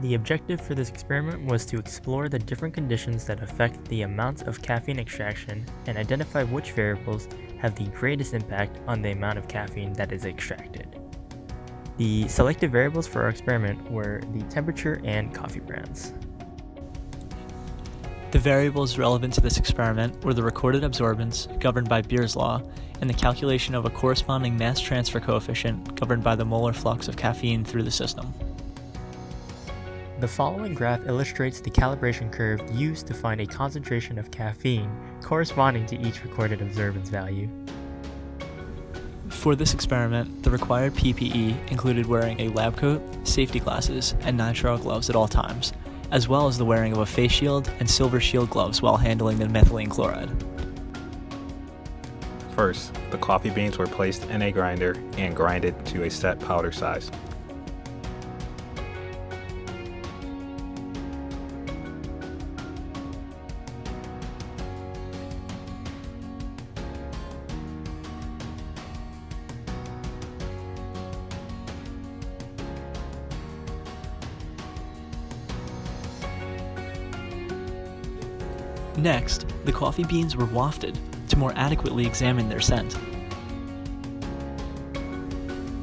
The objective for this experiment was to explore the different conditions that affect the amount of caffeine extraction and identify which variables have the greatest impact on the amount of caffeine that is extracted. The selected variables for our experiment were the temperature and coffee brands. The variables relevant to this experiment were the recorded absorbance, governed by Beer's law, and the calculation of a corresponding mass transfer coefficient governed by the molar flux of caffeine through the system. The following graph illustrates the calibration curve used to find a concentration of caffeine corresponding to each recorded absorbance value. For this experiment, the required PPE included wearing a lab coat, safety glasses, and nitrile gloves at all times, as well as the wearing of a face shield and silver shield gloves while handling the methylene chloride. First, the coffee beans were placed in a grinder and grinded to a set powder size. Next, the coffee beans were wafted to more adequately examine their scent.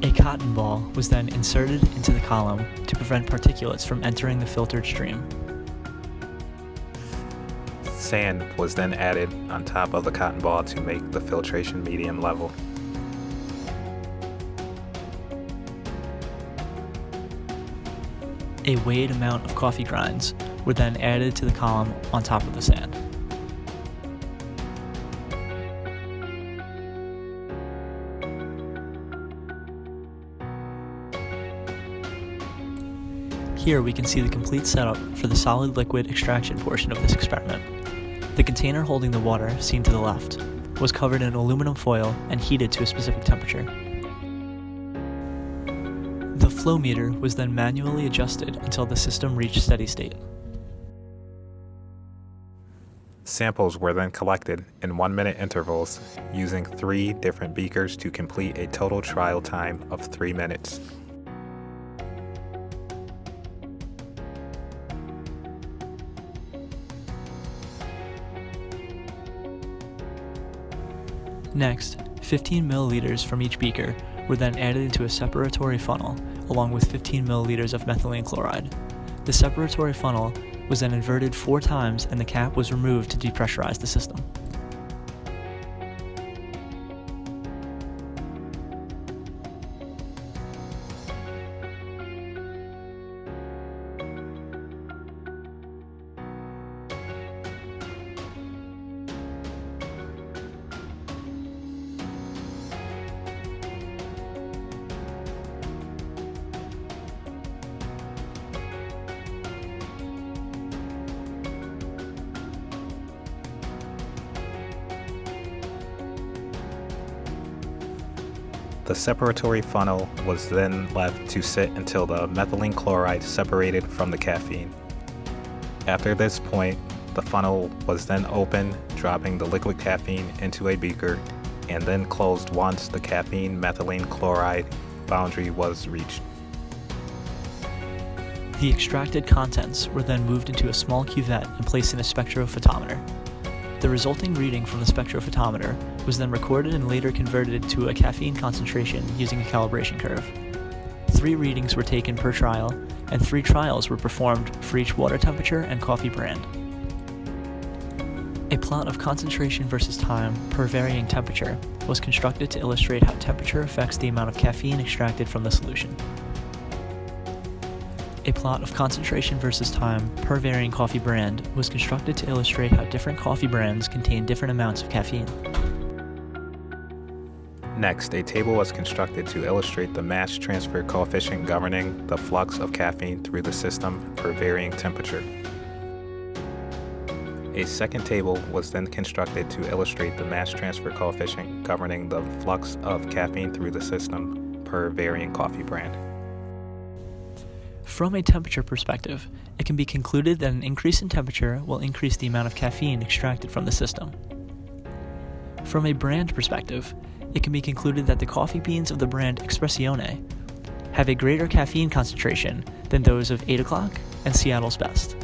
A cotton ball was then inserted into the column to prevent particulates from entering the filtered stream. Sand was then added on top of the cotton ball to make the filtration medium level. A weighed amount of coffee grinds were then added to the column on top of the sand. Here we can see the complete setup for the solid liquid extraction portion of this experiment. The container holding the water, seen to the left, was covered in aluminum foil and heated to a specific temperature. The flow meter was then manually adjusted until the system reached steady state. Samples were then collected in 1-minute intervals using 3 different beakers to complete a total trial time of 3 minutes. Next, 15 milliliters from each beaker were then added into a separatory funnel along with 15 milliliters of methylene chloride. The separatory funnel was then inverted 4 times and the cap was removed to depressurize the system. The separatory funnel was then left to sit until the methylene chloride separated from the caffeine. After this point, the funnel was then opened, dropping the liquid caffeine into a beaker, and then closed once the caffeine methylene chloride boundary was reached. The extracted contents were then moved into a small cuvette and placed in a spectrophotometer. The resulting reading from the spectrophotometer was then recorded and later converted to a caffeine concentration using a calibration curve. 3 readings were taken per trial, and 3 trials were performed for each water temperature and coffee brand. A plot of concentration versus time per varying temperature was constructed to illustrate how temperature affects the amount of caffeine extracted from the solution. A plot of concentration versus time per varying coffee brand was constructed to illustrate how different coffee brands contain different amounts of caffeine. Next, a table was constructed to illustrate the mass transfer coefficient governing the flux of caffeine through the system per varying temperature. A second table was then constructed to illustrate the mass transfer coefficient governing the flux of caffeine through the system per varying coffee brand. From a temperature perspective, it can be concluded that an increase in temperature will increase the amount of caffeine extracted from the system. From a brand perspective, it can be concluded that the coffee beans of the brand Espressione have a greater caffeine concentration than those of 8 o'clock and Seattle's Best.